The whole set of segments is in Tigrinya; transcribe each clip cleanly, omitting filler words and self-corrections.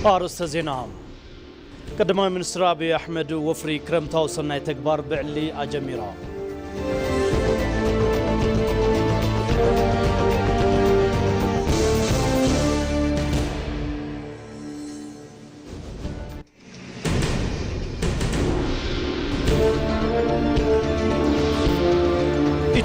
أرسل زينام قدماء منستر أبي أحمد وفري كرمتا وصلنا تكبار بعلي أجميرا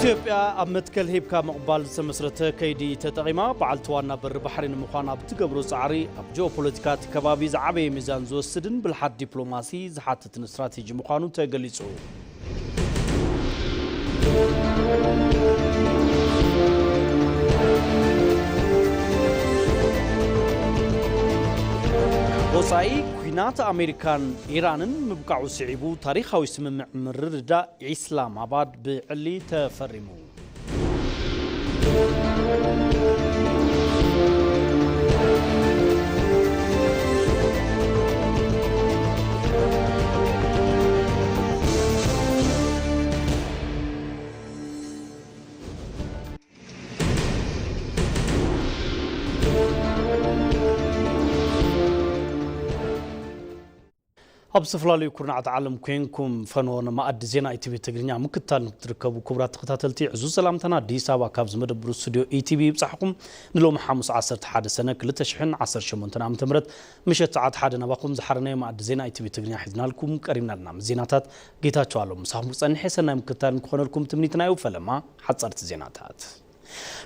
إثيوبيا أمتكل هيبكا مقبال سمسرته كيدي تتغيما بعلتوانا بالبحرين مخانا بتقبرو سعري أبجو بوليتيكات كبابي زعبي ميزان زو السدن بالحد دبلوماسي زحاتة استراتيجي مخانو تقليسو وصاي كوينات أمريكان إيران مبقعو سعيبو تاريخاو يسمم مرردا إسلام عباد بعلي تفرمو أبصفلالي كورنا عتعلم كينكم فنونا ما أد زينا إي تي في تقرينيا مكتال تركبوا كبرات تقتاتلتي عزوز سلامتنا دي سابا كابز مدبرو استوديو إي تي في بصحكم نلو محامس عصر تحاد سنة كل تشحن عصر شمونتنا عم تمرت مشت ساعات حادنا باقوم زحرنا ما أد زينا إي تي في تقرينيا حزنا لكم كريمنا لنا زيناتات جيتات شوالو مساهم صن حسنا مكتال نكون لكم تمنيتنا يوفلما حد صارت زيناتات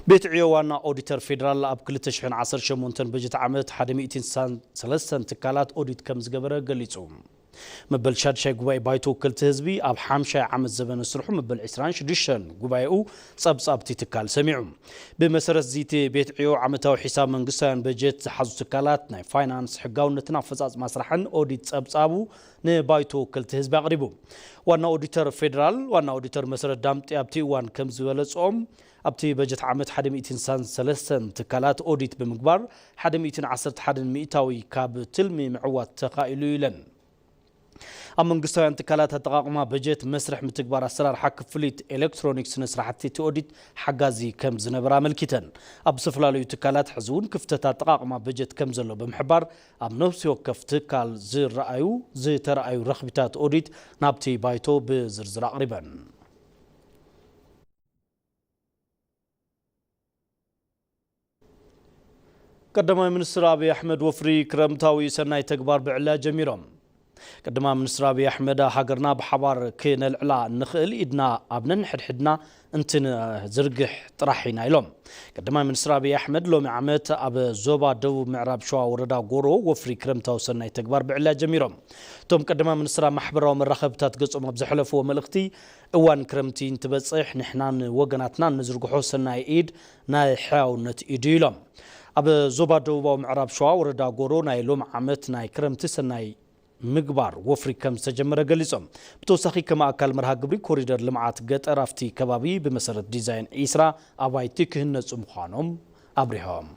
بيت عيوانا أوديتر فيدرال أب كل تشحن عصر شمونتن بجت عملت حدمي إتنسان ثلاثة تكالات أوديت كم زجبرة قليتهم مبل شاد شيء قبائي بايتو كل تهزبي أب حامشة عم الزبن السرح مبل عسران شديشن قبائيو صب تتكال سمعهم بمسرة زيتي بيت عيو عمتاو حساب من قصان بجت حزو تكالات ناي فاينانس حقاو نتنافس مسرحن أوديت صب نبايتو كل تهزبي أغربو وانا أوديتر فيدرال وانا أوديتر مسرة دامتي أبتي وان كم زوالس أبتي بجت عمت حدا 200 سنة ثلاثة تكالات أوديت بمقبار حدا 210 حدا مئتاوي كاب تلمي معوات تقائلو لن أما نقصان تكالات التقاقمة بجت مسرح متكبار أسرار حق فليت إلكترونيكس نسرحتي تأوديت حقازي كم زنبرا ملكتن أبصفلالو تكالات حزون كفتة التقاقمة بجت كم زلو بمحبار أم نفسي وكف تكال زي ترأيو رخبتات أوديت نابتي بايتو بزرزر قريبا قدماء منستر أبي أحمد وفري كرمتاوي سناي تكبار بعلا جميرهم قدماء منستر أبي أحمد حقرنا بحبار كين العلا نخل إدنا أبنن حدنا انتن زرقح طرحينا يلوم قدماء منستر أبي أحمد لوم عمت أب زوبا دو معراب شوا وردا غورو وفري كرمتاو سناي تكبار بعلا جميرهم توم قدماء منستر محبر ومن رخبتات قصم بزحلف وملختي اوان كرمتي انتبصح نحنان وغناتنا نزرقحو سناي إيد ناي حاونت إيديلهم أب زوبا دوبا معراب شوا وردا غورو ناي لوم عمت ناي كرمتي سناي مقبار وفري كم سجمرة قليسهم بتوسخي كما أكل مرها قبري كوريدر لمعات قط أرافتي كبابي بمسارة ديزاين إسرا أبايتي كهنس مخانهم أبريهم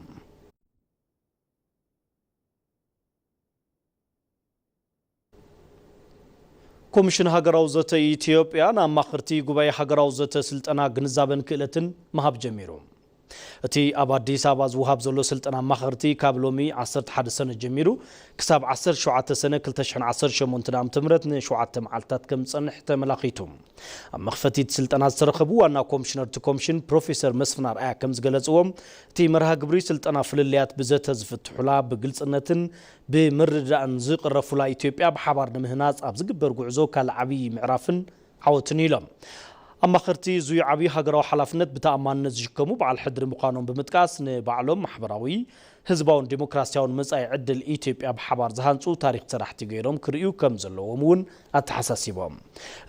كوميشن هاجراوزة إثيوبيا نام مخرتي قباي هاجراوزة سلطنا جنزابن كلتن مهاب جميرهم أتي أباديس أباز وهاب زلو سلطنا مخرتي كابلومي 11 سنة جميرو كساب 10 شعات سنة كل تشحن 10 شمونتنا عم تمرتني شعات معلتات كم صنح تملاقيتهم مخفتي سلطنا ترخبوا أنا كومشنر تكومشن بروفيسور مسفنار كم زغلصوم تي مرها قبري سلطنا فلليات بزت زفتحلا بقلصنتن بمرد انزق رفلا إثيوبيا بحبار نمهناص اب زغبر غعزو كالعبي معرافن عوتنيلم أما خرتي زوي عبي هاجرو حلفنت بتأمان نزجكمو بعد حدر مقانون بمتقاس نبعلم محبراوي حزباون ديمقراطياون مصاي عدل إثيوبيا بحبار زهانصو تاريخ سراحتي غيرهم كريو كم زلوهم ون اتحساسيبهم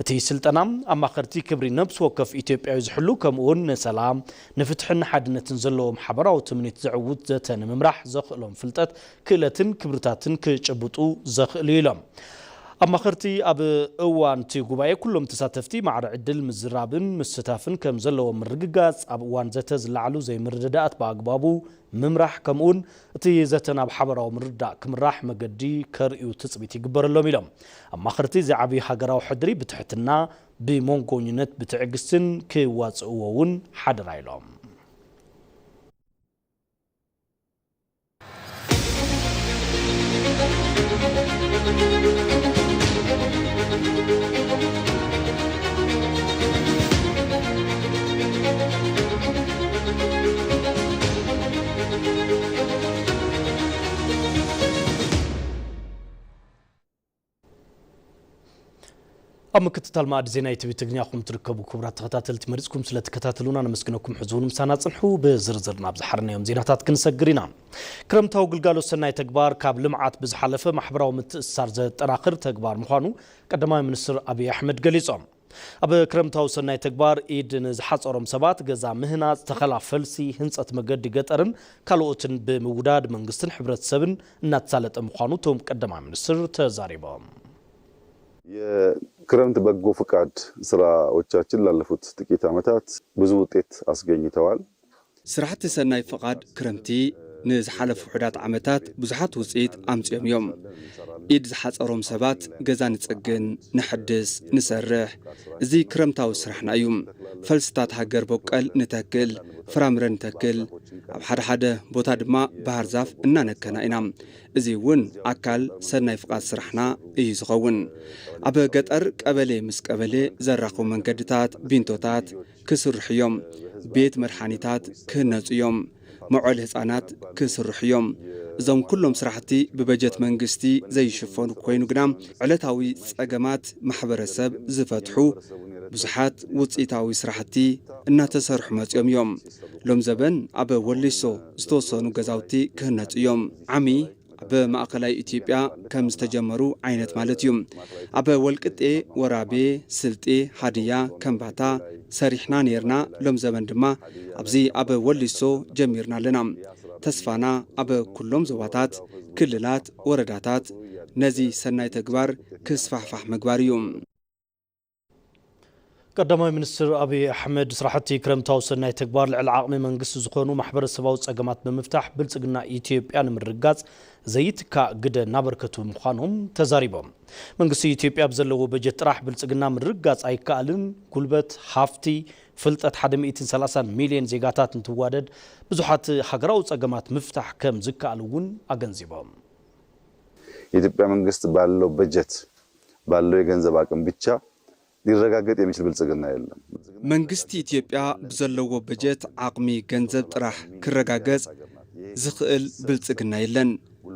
تي سلطنام أما خرتي كبري نفس وكف إثيوبيا يزحلو كم ون سلام نفتحن حدنتن زلوهم حبراو تمنيت زعوت زتن ممرح زخلهم فلتت كلتن كبرتاتن كچبطو زخليلم أما خرتي أب أوان تي قباية كلهم تساتفتي مع عدل مزرابن مستافن كم زلوا من رقاقات أب أوان زتز لعلو زي مرددات باقبابو ممرح كمون تي زتنا بحبرا ومردا كمراح مقدي كرئيو تثبيتي قبر اللوم يلوم أما خرتي زي عبي حقرا وحدري بتحتنا بمونكونينت بتعقسن كي واتسوون حدرا يلوم أمكتتال ما أدزينا يتبي تغنياكم تركبوا كبرات تخاتلت مريزكم سلا تكتاتلونا نمسكنكم حزون مسانا صنحو بزرزر نابز حرنا يوم زيناتات كنسجرينا كرمتاو قلقالو السناي تكبار كاب لمعات بزحلفة محبراو متأسار زي تراخر تكبار مخانو قدماء منستر أبي أحمد قليصام أبا كرمتاو السناي تكبار إيد نزحات أرم سبات قزا مهنا تخلع فلسي هنسة مقد قطرن كالوتن بموداد منقستن حبرت سبن ناتسالت مخانو توم قدماء منستر تزاريبام የክረምት በጎ ፍቃድ ስራዎቻችን ላለፉት ጥቂት ዓመታት ብዙ ውጤት አስገኝተዋል። ስራሕቲ ሰናይ ፍቃድ ክረምቲ ንዝሓለፉ ሕዳት ዓመታት ብዙሓት ውጽኢት ኣምጽኦም እዮም። ኢድ ዝሓጸሮም ሰባት ገዛ ንጽግን፣ ንሕድስ፣ ንሰርሕ እዚ ክረምታዊ ስራሕና እዩ። ፈልስታት ሃገር በቀል ንተክል፣ ፍራምረ ንተክል፣ ኣብ ሓደ ቦታ ድማ ባህር ዛፍ እናነከና ኢና። እዚ እውን ኣካል ሰናይ ፍቃድ ስራሕና እዩ ዝኸውን። ኣብ ገጠር ቀበሌ ምስ ቀበሌ ዘራኽቡ መንገድታት፣ ቢንቶታት ክስርሑ እዮም። ቤት መድሓኒታት ክህነጹ እዮም። መዑል ህፃናት ክስርሑ እዮም። እዞም ኩሎም ስራሕቲ ብበጀት መንግስቲ ዘይሽፈኑ ኮይኑ ግና ዕለታዊ ጸገማት ማሕበረሰብ ዝፈትሑ ብዙሓት ውጽኢታዊ ስራሕቲ እናተሰርሑ መጽኦም እዮም። ሎም ዘበን ኣብ ወሊሶ ዝተወሰኑ ገዛውቲ ክህነጹ እዮም። ዓሚ ኣብ ማእከላይ ኢትዮጵያ ከም ዝተጀመሩ ዓይነት ማለት እዩ። ኣብ ወልቅጤ፣ ወራቤ፣ ስልጤ፣ ሃዲያ፣ ከምባታ ሰሪሕና ነርና። ሎም ዘበን ድማ ኣብዚ ኣብ ወሊሶ ጀሚርና ኣለና። ተስፋና ኣብ ኩሎም ዞባታት፣ ክልላት፣ ወረዳታት ነዚ ሰናይ ተግባር ክስፋሕፋሕ ምግባር እዩ። قدماء منستر أبي أحمد سرحتي كرمتاو سناي تكبار العقم منقص زخونو محبر السباو تساقمات بمفتاح بلتقنا إثيوبيا من الرقاز زيتكا قد نابركتو مخانهم تزاريبهم منقص إثيوبيا بزلو بجت راح بلتقنا من الرقاز أي كالن كلبت حافتي فلتت حد 130 مليون زيغاتات نتوادد بزوحات حقراو تساقمات مفتاح كم زكا الون أغنزيبهم إثيوبيا منقص بالو بجت بالو يغنزب አቅም ብቻ ሊረጋገጥ የሚችል ብልጽግና የለም። መንግስቲ ኢትዮጵያ በዘለዎ በጀት አቅሚ ገንዘብ ጥራህ ክረጋገጽ ዝኽእል ብልጽግና የለን።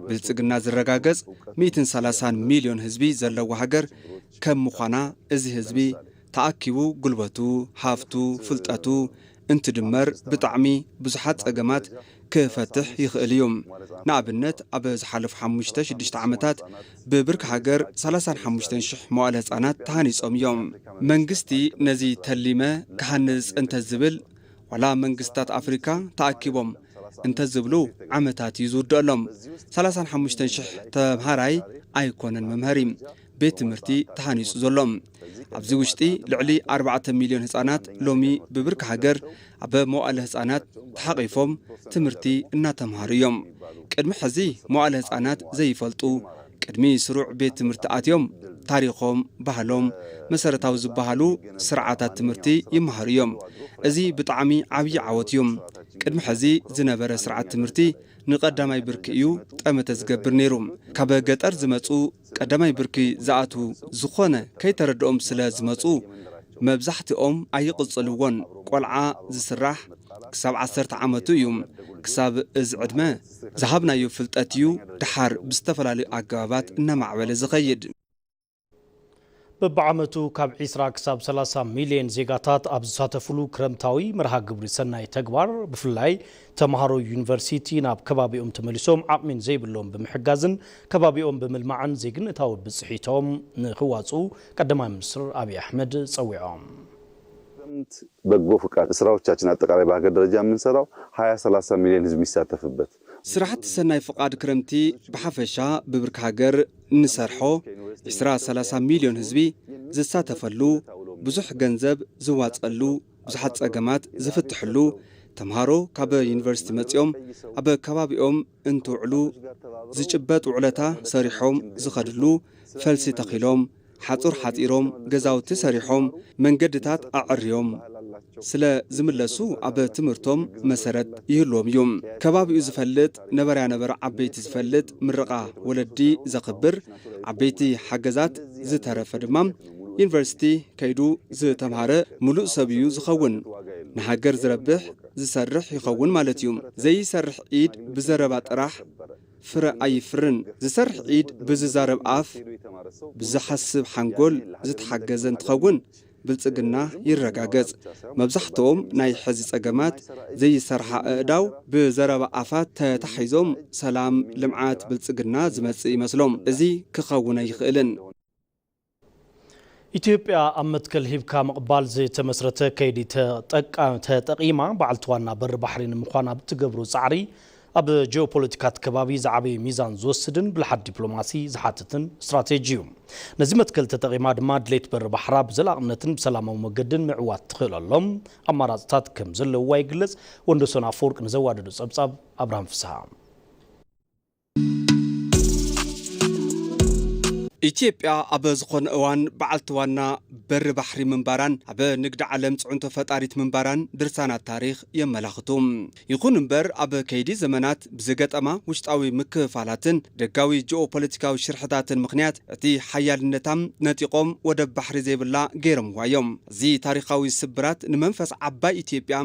ብልጽግና ዝረጋገጽ 130 ሚሊዮን ህዝቢ ዘለዎ ሃገር ከም ምዃና እዚ ህዝቢ ተኣኪቡ ጉልበቱ፣ ሃፍቱ፣ ፍልጠቱ እንትድመር ብጣዕሚ ብዙሓት ጸገማት ክፈትሕ ይኽእል እዩ። ንኣብነት ኣብ ዝሓለፉ 5-6 ዓመታት ብብርኪ ሃገር 35,000 መዋዕለ ህፃናት ተሃኒጾም እዮም። መንግስቲ ነዚ ተሊመ ክሃንጽ እንተዝብል ዋላ መንግስታት ኣፍሪካ ተኣኪቦም እንተዝብሉ ዓመታት እዩ ዝውድአሎም። 35,000 ተምሃራይ ኣይኮነን መምሃሪ ቤት ትምህርቲ ተሃኒጹ ዘሎም። ኣብዚ ውሽጢ ልዕሊ 4 ሚሊዮን ህፃናት ሎሚ ብብርኪ ሃገር ኣብ መዋዕለ ህፃናት ተሓቂፎም ትምህርቲ እናተምሃሩ እዮም። ቅድሚ ሕዚ መዋዕለ ህፃናት ዘይፈልጡ ቅድሚ ስሩዕ ቤት ትምህርቲ ኣትዮም ታሪኾም፣ ባህሎም፣ መሰረታዊ ዝበሃሉ ስርዓታት ትምህርቲ ይመሃሩ እዮም። እዚ ብጣዕሚ ዓብዪ ዓወት እዩ። ቅድሚ ሕዚ ዝነበረ ስርዓት ትምህርቲ ንቀዳማይ ብርኪ እዩ ጠመተ ዝገብር ነይሩ። ካብ ገጠር ዝመጹ ቀዳማይ ብርኪ ዝኣቱ ዝኾነ ከይተረድኦም ስለ ዝመጹ መብዛሕትኦም ኣይቕጽልዎን። ቆልዓ ዝስራሕ ክሳብ 10 ዓመቱ እዩ። ክሳብ እዚ ዕድመ ዝሃብናዮ ፍልጠት እዩ ድሓር ብዝተፈላለዩ ኣገባባት እናማዕበለ ዝኸይድ። በብዓመቱ ካብ 20 ክሳብ 30 ሚሊዮን ዜጋታት ኣብ ዝሳተፍሉ ክረምታዊ መርሃ ግብሪ ሰናይ ተግባር ብፍላይ ተምሃሮ ዩኒቨርሲቲ ናብ ከባቢኦም ተመሊሶም ዓቕሚን ዘይብሎም ብምሕጋዝን ከባቢኦም ብምልማዕን ዜግነታዊ ብጽሒቶም ንኽዋጹ ቀዳማይ ሚኒስትር አብይ አሕመድ ጸዊዖም። በጎ ፍቃድ ስራዎቻችን አጠቃላይ በሀገር ደረጃ የምንሰራው 20-30 ሚሊዮን ህዝብ የሚሳተፍበት ስራሕቲ ሰናይ ፍቃድ ክረምቲ ብሓፈሻ ብብርኪ ሃገር ንሰርሖ 20-30 ሚሊዮን ህዝቢ ዝሳተፈሉ ብዙሕ ገንዘብ ዝዋጸሉ ብዙሓት ጸገማት ዝፍትሕሉ ተምሃሮ ካብ ዩኒቨርሲቲ መጽኦም ኣብ ከባቢኦም እንትውዕሉ ዝጭበጥ ውዕለታ ሰሪሖም ዝኸድሉ ፈልሲ ተኺሎም ሓጹር ሓጢሮም ገዛውቲ ሰሪሖም መንገድታት ኣዕርዮም ስለ ዝምለሱ አበ ትምህርቶም መሰረት ይህሎም እዮም ከባቢኡ ዝፈልጥ ነበርያ ነበር ዓበይቲ ዝፈልጥ ምርቃ ወለዲ ዘኽብር ዓበይቲ ሓገዛት ዝተረፈ ድማ ዩኒቨርሲቲ ከይዱ ዝተምሃረ ሙሉእ ሰብዩ ዝኸውን ንሃገር ዝረብሕ ዝሰርሕ ይኸውን ማለት እዩ ዘይሰርሕ ኢድ ብዘረባ ጥራሕ ፍረ ኣይፍርን ዝሰርሕ ኢድ ብዝዛረብ ኣፍ ብዝሓስብ ሓንጎል ዝተሓገዘ እንትኸውን ብልጽግና ይረጋገጽ መብዛሕትኦም ናይ ሕዚ ጸገማት ዘይሰርሓ ኣእዳው ብዘረባ ኣፋት ተታሒዞም ሰላም ልምዓት ብልጽግና ዝመጽእ ይመስሎም እዚ ክኸውን ኣይኽእልን ኢትዮጵያ ኣብ መትከል ሂብካ መቕባል ዝተመስረተ ከይዲ ተጠቂማ በዓልትዋና በር ባሕሪ ንምዃና ብትገብሮ ጻዕሪ ኣብ ጂኦፖለቲካት ከባቢ ዝዓበየ ሚዛን ዝወስድን ብልሓት ዲፕሎማሲ ዝሓትትን ስትራቴጂ እዩ ነዚ መትከል ተጠቂማ ድማ ድሌት በር ባሕራ ብዘላቕነትን ብሰላማዊ መገድን ምዕዋት ትኽእለሎም ኣማራፅታት ከም ዘለውዋ ይግለጽ ወንዶሰን ኣፈወርቅ ንዘዋደዱ ጸብጻብ ኣብርሃም ፍስሓ ኢትዮጵያ ኣብ ዝኾነ እዋን በዓልትዋና በር ባሕሪ ምንባራን ኣብ ንግዲ ዓለም ጽዑንቶ ፈጣሪት ምንባራን ድርሳናት ታሪኽ የመላኽቱ ይኹን እምበር ኣብ ከይዲ ዘመናት ብዝገጠማ ውሽጣዊ ምክፍፋላትን ደጋዊ ጂኦፖለቲካዊ ሽርሕታትን ምኽንያት እቲ ሓያልነታም ነጢቆም ወደብ ባሕሪ ዘይብላ ገይሮምዋ እዮም እዚ ታሪኻዊ ስብራት ንመንፈስ ዓባይ ኢትዮጵያ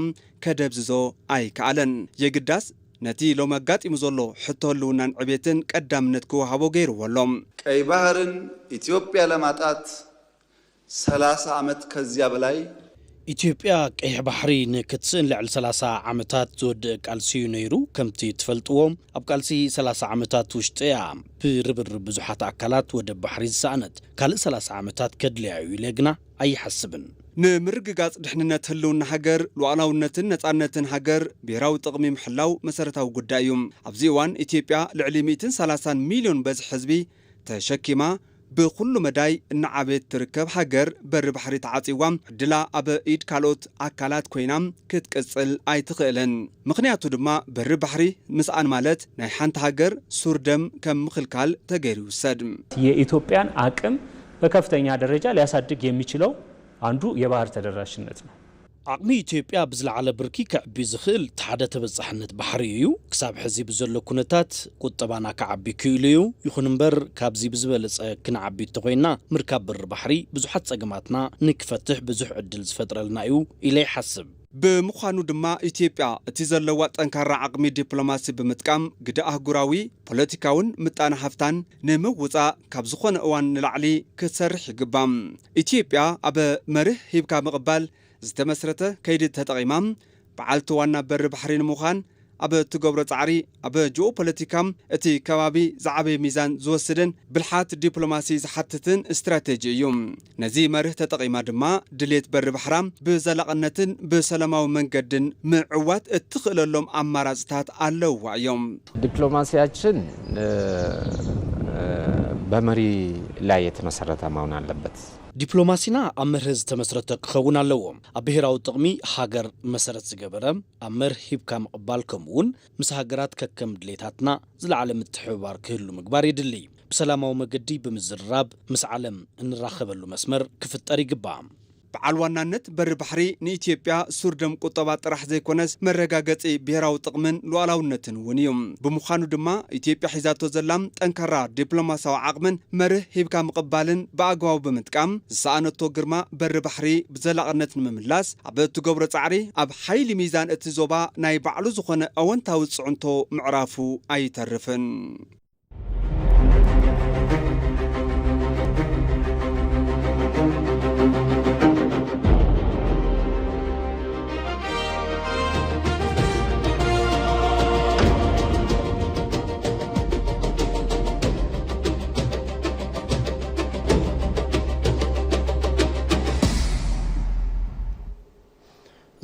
ከደብዝዞ ኣይከኣለን የግዳስ ነቲ ሎም ኣጋጢሙ ዘሎ ሕቶ ህልውናን ዕቤትን ቀዳምነት ክወሃቦ ገይርዎሎም ቀይ ባህርን ኢትዮጵያ ለማጣት 30 ዓመት ከዚያ በላይ ኢትዮጵያ ቀይሕ ባሕሪ ንክትስእን ልዕሊ 30 ዓመታት ዝወድእ ቃልሲዩ ነይሩ ከምቲ ትፈልጥዎም ኣብ ቃልሲ 30 ዓመታት ውሽጢ እያ ብርብርብ ብዙሓት ኣካላት ወደብ ባሕሪ ዝሰኣነት ካልእ 30 ዓመታት ከድልያዩ ኢለ ግና ኣይሓስብን ንምርግጋጽ ድሕንነት ህልውና ሃገር ሉዓላውነትን ነጻነትን ሃገር ብሔራዊ ጥቕሚ ምሕላው መሰረታዊ ጉዳይ እዩ ኣብዚ እዋን ኢትዮጵያ ልዕሊ 130 ሚልዮን በዝሒ ህዝቢ ተሸኪማ ብኩሉ መዳይ እናዓበት ትርከብ ሃገር በር ባሕሪ ተዓጺዋ ዕድላ ኣብ ኢድ ካልኦት ኣካላት ኮይና ክትቅጽል ኣይትኽእልን ምኽንያቱ ድማ በር ባሕሪ ምስኣን ማለት ናይ ሓንቲ ሃገር ሱር ደም ከም ምኽልካል ተገይሩ ይውሰድ የኢትዮጵያን አቅም በከፍተኛ ደረጃ ሊያሳድግ የሚችለው አንዱ የባህር ተደራሽነት ነው ዓቕሚ ኢትዮጵያ ብዝለዓለ ብርኪ ክዕቢ ዝኽእል ተሓደ ተበጻሕነት ባሕሪ እዩ ክሳብ ሕዚ ብዘሎ ኩነታት ቁጠባና ክዓቢ ክኢሉ እዩ ይኹን እምበር ካብዚ ብዝበለጸ ክንዓቢ እንተኮይና ምርካብ በር ባሕሪ ብዙሓት ጸገማትና ንክፈትሕ ብዙሕ ዕድል ዝፈጥረልና እዩ ኢለ ይሓስብ ብምዃኑ ድማ ኢትዮጵያ እቲ ዘለዋ ጠንካራ ዓቕሚ ዲፕሎማሲ ብምጥቃም ግደ ኣህጉራዊ ፖለቲካውን ምጣነ ሃፍታን ንምውፃእ ካብ ዝኾነ እዋን ንላዕሊ ክትሰርሕ ይግባም ኢትዮጵያ ኣብ መርህ ሂብካ ምቕባል ዝተመስረተ ከይዲ ተጠቂማ በዓልቲ ዋና በር ባሕሪ ንምዃን ኣብ ትገብሮ ጻዕሪ ኣብ ጂኦፖለቲካም እቲ ከባቢ ዝዓበየ ሚዛን ዝወስድን ብልሓት ዲፕሎማሲ ዝሓትትን ስትራቴጂ እዩ ነዚ መርህ ተጠቂማ ድማ ድሌት በር ባሕራ ብዘላቕነትን ብሰላማዊ መንገድን ምዕዋት እትኽእለሎም ኣማራፅታት ኣለውዋ እዮም ዲፕሎማሲያችን በመሪ ላይ የተመሰረተ መሆን አለበት ዲፕሎማሲና ኣብ መርህ ዝተመስረተ ክኸውን ኣለዎ ኣብ ብሔራዊ ጥቕሚ ሃገር መሰረት ዝገበረ ኣብ መርህ ሂብካ ምቕባል ከምኡውን ምስ ሃገራት ከከም ድሌታትና ዝለዓለ ምትሕብባር ክህሉ ምግባር የድሊ ብሰላማዊ መገዲ ብምዝርራብ ምስ ዓለም እንራኸበሉ መስመር ክፍጠር ይግባእ በዓል ዋናነት በር ባሕሪ ንኢትዮጵያ ሱር ደም ቁጠባ ጥራሕ ዘይኮነስ መረጋገጺ ብሔራዊ ጥቕምን ሉዓላውነትን እውን እዩ ብምዃኑ ድማ ኢትዮጵያ ሒዛቶ ዘላም ጠንካራ ዲፕሎማሲያዊ ዓቕምን መርህ ሂብካ ምቕባልን ብኣግባቡ ብምጥቃም ዝሰኣነቶ ግርማ በር ባሕሪ ብዘላቕነት ንምምላስ ኣብ እትገብሮ ጻዕሪ ኣብ ሓይሊ ሚዛን እቲ ዞባ ናይ ባዕሉ ዝኾነ ኣወንታዊ ጽዕንቶ ምዕራፉ ኣይተርፍን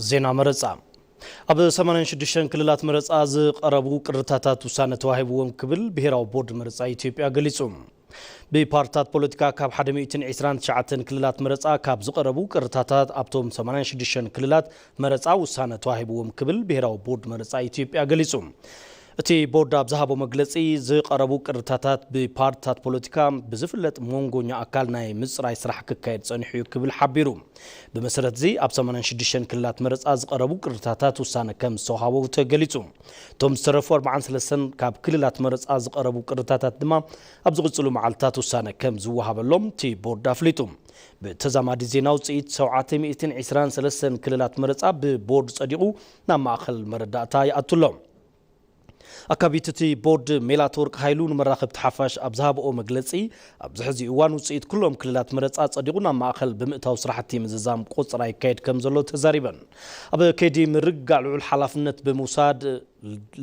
ዜና መረጻ ኣብ 86 ክልላት መረጻ ዝቀረቡ ቅርታታት ውሳነ ተዋሂብዎም ክብል ብሔራዊ ቦርድ መረጻ ኢትዮጵያ ገሊጹ ብፓርቲታት ፖለቲካ ካብ 129 ክልላት መረጻ ካብ ዝቀረቡ ቅርታታት ኣብቶም 86 ክልላት መረጻ ውሳነ ተዋሂብዎም ክብል ብሔራዊ ቦርድ መረጻ ኢትዮጵያ ገሊጹ እቲ ቦርድ ኣብ ዝሃቦ መግለጺ ዝቐረቡ ቅርታታት ብፓርቲታት ፖለቲካ ብዝፍለጥ ሞንጎኛ ኣካል ናይ ምጽራይ ስራሕ ክካየድ ጸኒሑ እዩ ክብል ሓቢሩ ብመሰረት እዚ ኣብ 86 ክልላት መረጻ ዝቐረቡ ቅርታታት ውሳነ ከም ዝተዋሃቦ ተገሊጹ እቶም ዝተረፉ 43 ካብ ክልላት መረጻ ዝቐረቡ ቅርታታት ድማ ኣብ ዝቕጽሉ መዓልታት ውሳነ ከም ዝወሃበሎም እቲ ቦርድ ኣፍሊጡ ብተዛማዲ ዜና ውፅኢት 723 ክልላት መረጻ ብቦርድ ጸዲቑ ናብ ማእኸል መረዳእታ ይኣትሎም ኣካቢት እቲ ቦርድ ሜላትወርቅ ሃይሉ ንመራኸብቲ ሓፋሽ ኣብ ዝሃብኦ መግለጺ ኣብ ዝሕዚ እዋን ውፅኢት ኩሎም ክልላት መረጻ ጸዲቑ ናብ ማእኸል ብምእታው ስራሕቲ ምዝዛም ቁፅራ ይካየድ ከም ዘሎ ተዛሪበን ኣብ ከይዲ ምርጋዕ ልዑል ሓላፍነት ብምውሳድ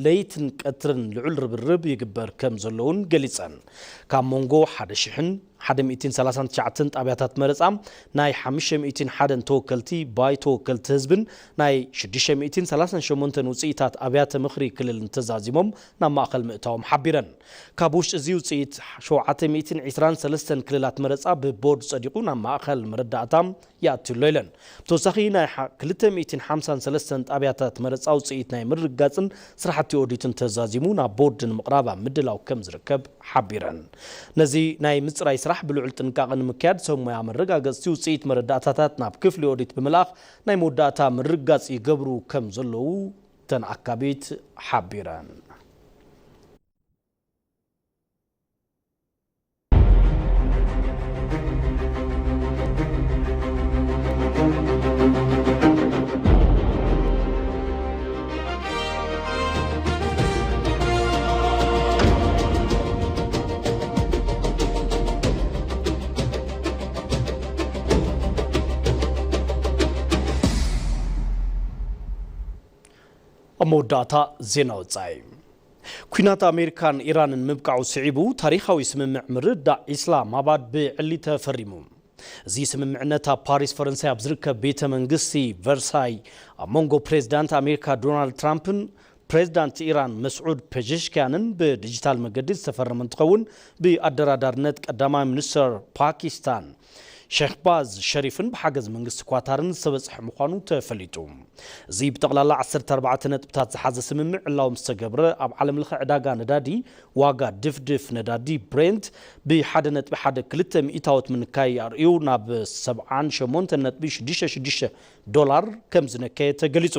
ለይትን ቀትርን ልዑል ርብርብ ይግበር ከም ዘለውን ገሊጸን ካብ ሞንጎ 1,139 ጣብያታት መረጻ ናይ 501 ተወከልቲ ባይ ተወከልቲ ህዝብን ናይ 638 ውፅኢታት ኣብያተ ምኽሪ ክልል ተዛዚሞም ናብ ማእኸል ምእታዎም ሓቢረን ካብ ውሽጢ እዚ ውፅኢት 723 ክልላት መረጻ ብቦርድ ጸዲቑ ናብ ማእኸል መረዳእታ ይኣትሎ ኢለን ብተወሳኺ ናይ 253 ጣብያታት መረጻ ውፅኢት ናይ ምርጋጽን ስራሕቲ ኦዲትን ተዛዚሙ ናብ ቦርድ ንምቕራብ ኣብ ምድላው ከም ዝርከብ ሓቢረን ነዚ ናይ ምጽራይ ስራሕ ብልዑል ጥንቃቐ ንምክያድ ሰሙያ መረጋገጽቲ ውፅኢት መረዳእታታት ናብ ክፍሊ ኦዲት ብምልኣኽ ናይ መወዳእታ ምርጋጽ ይገብሩ ከም ዘለዉ ተንኣካቢት ሓቢረን موداتا زينا وصاي ኩናት ኣሜሪካን ኢራንን ምብቃዑ ስዒቡ ታሪኻዊ ስምምዕ ምርዳእ ኢስላም ኣባድ ብዕሊ ተፈሪሙ እዚ ስምምዕነት ኣብ ፓሪስ ፈረንሳይ ኣብ ዝርከብ ቤተ መንግስቲ ቨርሳይ ኣብ ሞንጎ ፕሬዝዳንት ኣሜሪካ ዶናልድ ትራምፕን ፕሬዝዳንት ኢራን መስዑድ ፔዜሽኪያንን ብዲጂታል መገዲ ዝተፈረመ እንትኸውን ብኣደራዳርነት ቀዳማይ ሚኒስትር ፓኪስታን ሸህባዝ ሸሪፍን በሓገዝ መንግስቲ ኳታርን ዝተበጽሐ ምዃኑ ተፈሊጡ እዚ ብጠቕላላ 14 ነጥብታት ዝሓዘ ስምምዕ ዕላው ምስ ተገብረ ኣብ ዓለም ለኸ ዕዳጋ ነዳዲ ዋጋ ድፍድፍ ነዳዲ ብሬንት ብ1.12 ሚእታወት ምንካይ ኣርእዩ ናብ 78.66 ዶላር ከም ዝነከየ ተገሊጹ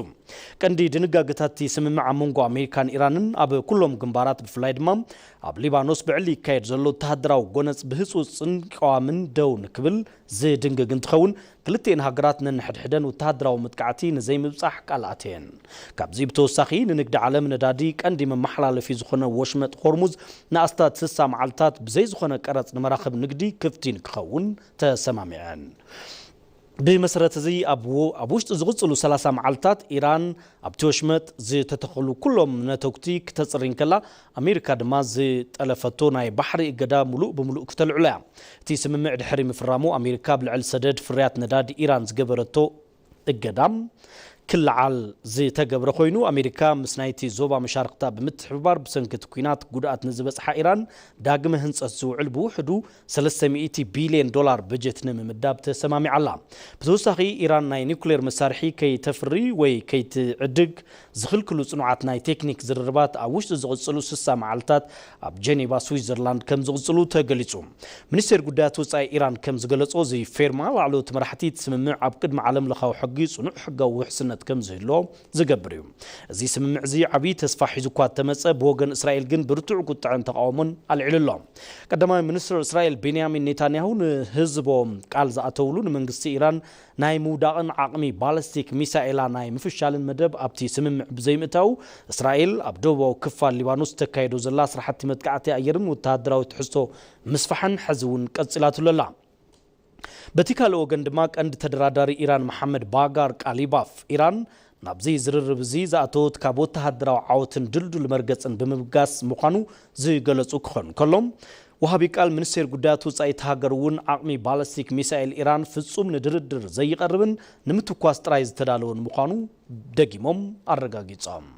ቀንዲ ድንጋጌታት ስምምዕ ኣመንጎ ኣሜሪካን ኢራንን ኣብ ኩሎም ግንባራት ብፍላይ ድማ ኣብ ሊባኖስ ብዕሊ ይካየድ ዘሎ ወተሃደራዊ ጎነጽ ብህጹጽን ቀዋምን ደው ንክብል ዝድንግግ እንትኸውን ክልቲአን ሃገራት ነንሕድሕደን ወተሃደራዊ ምጥቃዕቲ ንዘይምብጻሕ ቃል ኣትየን ካብዚ ብተወሳኺ ንንግዲ ዓለም ነዳዲ ቀንዲ መመሓላለፊ ዝኾነ ወሽመጥ ሆርሙዝ ንኣስታት 60 መዓልታት ብዘይ ዝኾነ ቀረጽ ንመራኸብ ንግዲ ክፍቲ ክኸውን ተሰማሚዐን بمسرت زي أبو وشت زغصلو 30 معلتات إيران أبتوشمت زي تتخلو كلهم نتوكتي كتصرين كلا أمريكا دما زي تلفتونا بحري إقدا ملوء بملوء كتل علا تي سممع دحري مفرامو أمريكا بالعل سدد فريات نداد إيران زقبرتو إقدام كل عال زي تجبر خوينو أمريكا مسنايتي زوبا مشاركتا بمتحبار بسنكت كوينات قدرات نزبس إيران داقم هنس الزوعل بوحدو 300 بليون دولار بجت نم مداب تسمامي علا بتوسخي إيران ناي نيوكلير مسارحي كي تفري وي كي تعدق زخل كل صناعات ناي تكنيك زربات أوش زغصلو 6 معلتات أب جنيفا سويسرلاند كم زغصلو تقليصو منستر قدرات وصاي إيران كم زغلصو زي فيرما وعلو تمرحتي تسممع أب قدم عالم لخاو حقي صنوع حقا وحسن كم زهلو زقبريو زي سممع زي عبي تسفح حزوكات تمسا بوغن إسرائيل جن برتوع قطعن تقاومن العللو قدما منستر إسرائيل بنيامين نتانياهو هزبو قال زاتولو منغستي إيران ناي موداقن عقمي بالستيك ميسائيلا ناي مفشالن مدب أبتي سممع بزيمتاو إسرائيل أبدوبو كفا ليبانوس تكايدو زلا سرحتي متقعتي أيرن وتهدراو تحسو مسفحن حزون كتسلاتو للا بتيكال اوغن دماك اند تدراداري إيران محمد باغار قاليباف إيران نابزي زرر بزي زاتوت كابوت تهدراو عوتن دلدل مرغصن بمبغاس مخانو زي غلصو كخون كلهم وهابي قال منستر قدات وصاي تهاجرون عقمي بالستيك ميسائيل إيران فصوم ندردر زي قربن نمتكواس ترايز تدالون مخانو دغيموم ارغاغيصام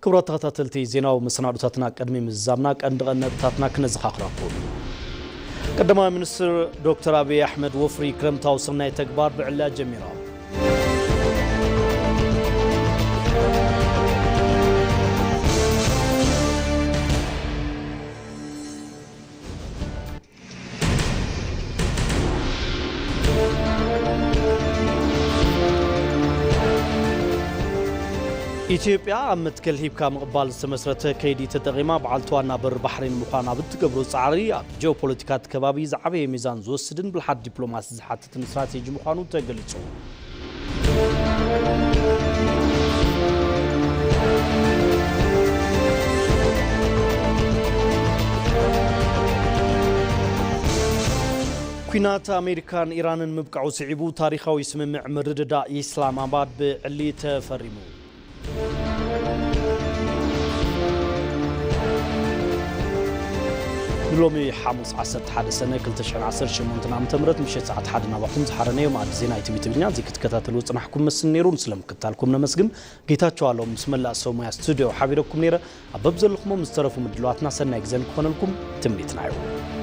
كبرات تغطاتلتي زيناو مسنادوتاتنا قدمي مزامنا قندقنتاتنا كنزخاخراكم قدما منستر دكتور ابي احمد وفري كرمتاو سناي تكبار بعلا جميرا ኢትዮጵያ አመትከል ሂብካ መቅባል ዝተመስረተ ከይዲ ተጠቂማ በዓልቷና በር ባሕሬን ምዃና ብትገብሮ ጻዕሪ ኣብ ጂኦፖለቲካት ከባቢ ዝዓበየ ሚዛን ዝወስድን ብልሓት ዲፕሎማሲ ዝሓትትን ስትራቴጂ ምዃኑ ተገሊጹ። ኩናት አሜሪካን ኢራንን ምብቃዑ ስዒቡ ታሪኻዊ ስምምዕ ምርድዳእ ኢስላማባድ ብዕሊ ተፈሪሙ። ሎሚ ሓሙስ 11 ሰነ 2018 ዓ.ም ምሽት ሰዓት 1 ናባኹም ዝሓረነዮ ማዕድ ዜና ኢቲቪ ትግርኛ እዚ ክትከታተሉ ጽናሕኩም መስል ነይሩን ስለምክታልኩም ነመስግን ጌታቸው አለው ምስመላእ ሰሙያ ስቱዲዮ ሓቢረኩም ነይረ ኣብ በብዘለኹም ዝተረፉ ምድላዋትና ሰናይ ግዜ ንክኾነልኩም ትምኒትና እዩ።